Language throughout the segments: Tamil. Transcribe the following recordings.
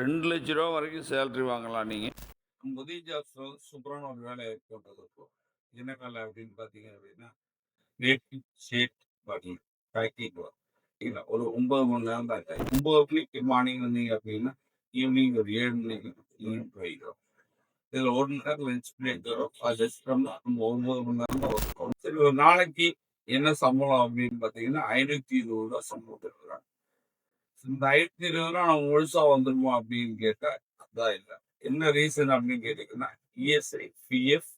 ரூ. 2,00,000 வரைக்கும் சேலரி வாங்கலாம் நீங்க. புதிய ஜாப்ஸ் சூப்பரான ஒரு வேலையை போட்டது இப்போ. என்ன வேலை அப்படின்னு பார்த்தீங்க அப்படின்னா, native shade potting packing work. இல்ல ஒரு 9 மணி நேரம் தான் டைம். 9 மணிக்கு மார்னிங் வந்தீங்க அப்படின்னா, ஈவினிங் ஒரு 7 மணிக்கு ஈவினிங் போயிடும். இதில் 1 மணி நேரம் லஞ்ச் பிரேக் வரும். அது ரெஸ்ட் பண்ணா நம்ம 9 மணி நேரம் தான் ஒர்க் ஆகும். சரி, ஒரு நாளைக்கு என்ன சம்பளம் அப்படின்னு பார்த்தீங்கன்னா, ரூ. 520 சம்பளம் தருவாங்க. இந்த ரூ. 520 நம்ம முழுசா வந்துருமா அப்படின்னு கேட்டா, அதான் இல்லை. என்ன ரீசன் அப்படின்னு கேட்டீங்கன்னா, இஎஸ்ஐ, பிஎஃப்,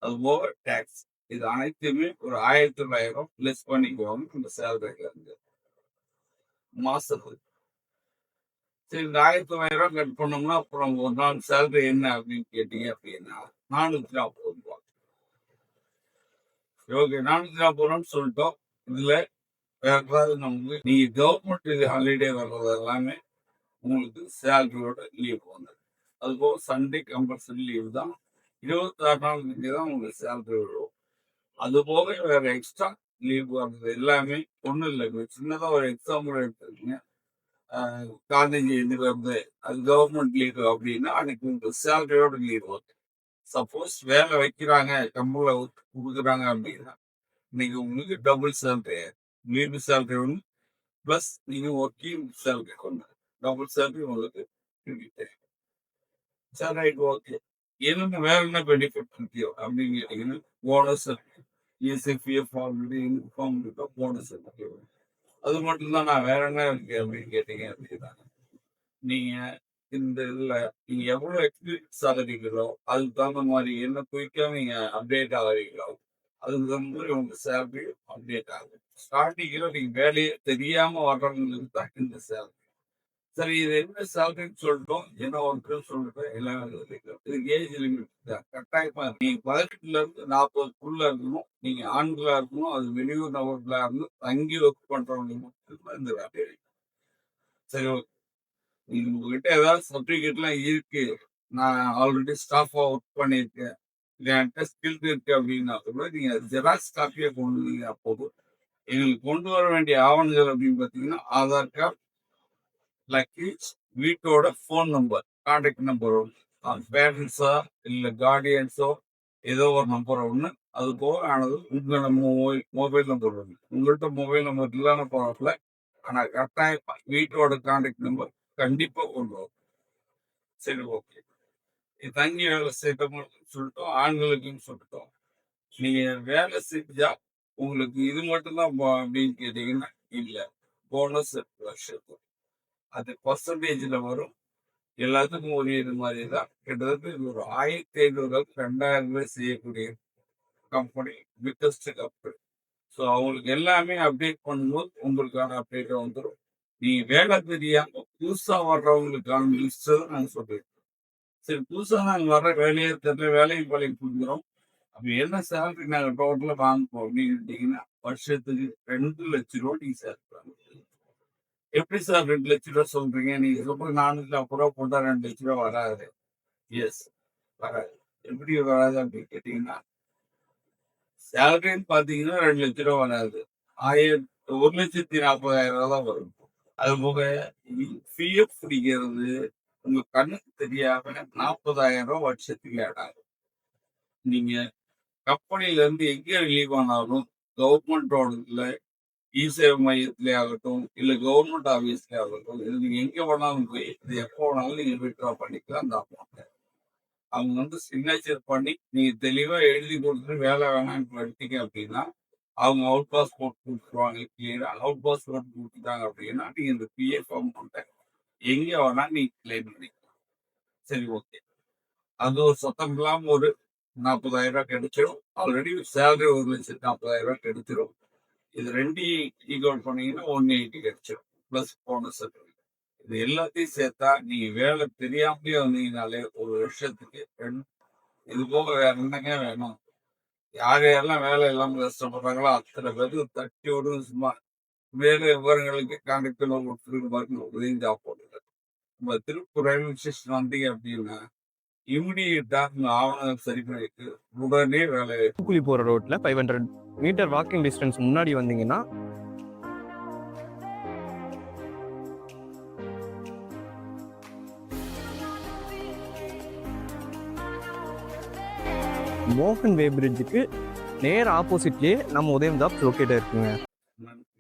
அது போக டாக்ஸ், இது அனைத்துமே ஒரு 1,900 லெஸ் பண்ணிக்குவாங்க இந்த சேலரில இருந்து மாசத்துக்கு. சரி, இந்த 1,900 கட் பண்ணோம்னா அப்புறம் ஒரு நாள் சேலரி என்ன அப்படின்னு கேட்டீங்க அப்படின்னா ரூ. 440. ஓகே, 440 சொல்லிட்டோம். இதுல வேற ஏதாவது நமக்கு நீங்க கவர்மெண்ட் ஹாலிடே வர்றது எல்லாமே உங்களுக்கு சேலரியோட லீவ் வந்துடும். அதுபோக சண்டே கம்பல்சரி லீவ் தான். 26 தான் உங்களுக்கு சேலரி வரும். அது போக வேற எக்ஸ்ட்ரா லீவ் வர்றது எல்லாமே ஒன்றும் இல்லை. சின்னதா ஒரு எக்ஸாம்பிள் எடுத்துருக்கீங்க. காந்தி ஜெயந்தி வருது, அது கவர்மெண்ட் லீவ் அப்படின்னா அன்னைக்கு உங்களுக்கு சேலரியோட லீவ் வரும். சப்போஸ் வேலை வைக்கிறாங்க, சம்பளம் கொடுக்குறாங்க அப்படின்னா இன்னைக்கு உங்களுக்கு டபுள் சேலரி, லீவ் சேலரி ஒன்று ப்ளஸ் நீங்க ஒர்க்கிங் சேலரி ஒன்று, டபுள் சேலரி உங்களுக்கு கிரெடிட். சரி, ரைட், ஓகே. என்னென்ன வேற என்ன பெனிஃபிட் இருக்கியோ அப்படின்னு கேட்டீங்கன்னா, போனஸ் இருக்கு. இஎஸ்ஐபிஎஃப் ஆல்ரெடி இன்ஃபார்ம் இருக்கோம், போனஸ் இருக்கு. அது மட்டும் தான். நான் வேற என்ன இருக்கு அப்படின்னு கேட்டீங்க அப்படின்னா, நீங்க இந்த இதுல நீங்க எவ்வளவு எக்ஸ்பீரியன்ஸ் ஆகிறீங்களோ அதுக்கு தகுந்த மாதிரி என்ன குயிக்கா நீங்க அப்டேட் ஆகிறீங்களோ அதுக்கு தகுந்த மாதிரி உங்க சேலரி அப்டேட் ஆகும். ஸ்டார்டிங்ல நீங்க வேலையை தெரியாம வர்றவங்களுக்கு தான் இந்த சேலரி. சரி, இது என்ன சேலரின்னு சொல்லிட்டோம், என்ன ஒர்க்குன்னு சொல்லிட்டோம், எல்லாமே சொல்லிட்டோம். இதுக்கு ஏஜ் லிமிட் தான். கட்டாயமா நீங்க 18ல இருந்து 40க்குள்ள இருக்கணும். நீங்க ஆண்களா இருக்கணும். அது வெளியூர் நபர்களா இருந்து தங்கி ஒர்க் பண்றவங்க மட்டும் இந்த வேலை. சரி, ஓகே. உங்ககிட்ட ஏதாவது சர்டிபிகேட்லாம் இருக்கு, நான் ஆல்ரெடி ஸ்டாஃபா ஒர்க் பண்ணியிருக்கேன், என்கிட்ட ஸ்கில் இருக்கு அப்படின்னா கூட நீங்க ஜெராக்ஸ் காப்பியை கொண்டு வந்தீங்க. அப்போது எங்களுக்கு கொண்டு வர வேண்டிய ஆவணங்கள் அப்படின்னு பார்த்தீங்கன்னா, ஆதார் கார்டு, லக்கேஜ், வீட்டோட ஃபோன் நம்பர், கான்டாக்ட் நம்பர் ஒன்று, பேரண்ட்ஸா இல்லை கார்டியன்ஸோ ஏதோ ஒரு நம்பர் ஒன்று, அது போக ஆனது உங்களோட மொபைல் நம்பர் ஒன்று. உங்கள்கிட்ட மொபைல் நம்பர் இல்லாம போகல, ஆனால் கட்டாயம் வீட்டோட கான்டாக்ட் நம்பர் கண்டிப்பாக கொண்டு வரும். சரி, ஓகே. தங்கி வேலை செய்யறவங்களுக்கு சொல்லிட்டோம், ஆண்களுக்குன்னு சொல்லிட்டோம். நீங்க வேலை செஞ்சா உங்களுக்கு இது மட்டும்தான் அப்படின்னு கேட்டீங்கன்னா இல்லை, போனஸ் வருஷத்துக்கு அது பர்சன்டேஜ்ல வரும். எல்லாத்துக்கும் ஒரே இது மாதிரி தான். கிட்டத்தட்ட இது ஒரு 1,500 2,000 செய்யக்கூடிய கம்பெனி, பிக்கஸ்ட் கம்பெனி. ஸோ அவங்களுக்கு எல்லாமே அப்டேட் பண்ணும்போது உங்களுக்கான அப்டேட் வந்துடும். நீங்க வேலை தெரியாம புதுசா வர்றவங்களுக்கான லிஸ்ட் தான் நாங்கள் சொல்லியிருக்கோம். சரி, புதுசா நாங்கள் வர்ற வேலையை தெரியல, வேலையும் பழைய கொடுக்குறோம். அப்ப என்ன சேலரி நாங்கள் டோட்டலாக வாங்குவோம் அப்படின்னு கேட்டீங்கன்னா, வருஷத்துக்கு 2,00,000 நீங்க சேர்க்கலாம். எப்படி சார் 2,00,000 சொல்றீங்க? நீங்க சொல்ற 440 போட்டா 2,00,000 வராது. எஸ், வராது. எப்படி வராது அப்படின்னு கேட்டீங்கன்னா, சேலரின்னு பாத்தீங்கன்னா 2,00,000 வராது. 1,40,000 தான் வரும். அது போக பிஎஃப் பிடிக்கிறது உங்க கண்ணுக்கு தெரியாம 40,000 வருஷத்துக்கு ஆட் ஆகும். நீங்க கம்பெனில இருந்து எங்க ரிலீவ் ஆனாலும் கவர்மெண்டோட இ-சேவை மையத்திலே ஆகட்டும், இல்ல கவர்மெண்ட் ஆபீஸ்ல ஆகட்டும், இது நீங்க எங்க வேணாலும் போய் இது எப்போ வேணாலும் நீங்க வித்ட்ரா பண்ணிக்கலாம் அந்த அமௌண்ட்டை. அவங்க வந்து சிக்னேச்சர் பண்ணி நீங்க தெளிவா எழுதி கொடுத்துட்டு வேலை வேணாம்னு எடுத்தீங்க அப்படின்னா அவங்க அவுட் பாஸ்போர்ட் கொடுத்துருவாங்க. கிளியரா அவுட் பாஸ்போர்ட் கொடுத்துட்டாங்க அப்படின்னா நீங்க இந்த பிஎஃப் அமௌண்ட்டை எங்க வேணா நீங்க கிளைம் பண்ணிக்கலாம். சரி, ஓகே. அது ஒரு சத்தம் இல்லாம ஒரு 40,000 கிடைச்சிடும். ஆல்ரெடி சேலரி 1,40,000 கிடைச்சிடும். இது ரெண்டையும் ஈக்குவல் பண்ணீங்கன்னா 180 கிடைச்சிடும். Plus bonus. இது எல்லாத்தையும் சேர்த்தா நீங்க வேலை தெரியாமலே வந்தீங்கனாலே ஒரு வருஷத்துக்கு இது போக வேற என்னங்க வேணும்? யார் யாரெல்லாம் வேலை இல்லாம கஷ்டப்படுறாங்களோ அத்தனை பேருக்கு தட்டி விடும். சும்மா வேலை விவரங்களுக்கு கான்டாக்ட் உதவி ஜாப் போட்டுங்க. நம்ம திருப்பூர் ரயில்வே ஸ்டேஷன் வந்தீங்க அப்படின்னா இமிடியேட்டா ஆவணம் சரி பண்ணிட்டு உடனே வேலை. கூலி போற ரோட்ல 500 மீட்டர் வாக்கிங் டிஸ்டன்ஸ் முன்னாடி வந்தீங்கன்னா மோகன் வே பிரிட்ஜுக்கு நேர் ஆப்போசிட்லேயே நம்ம உதயம் ஜாப்ஸ் லொக்கேட்டாக இருக்குங்க. நன்றி.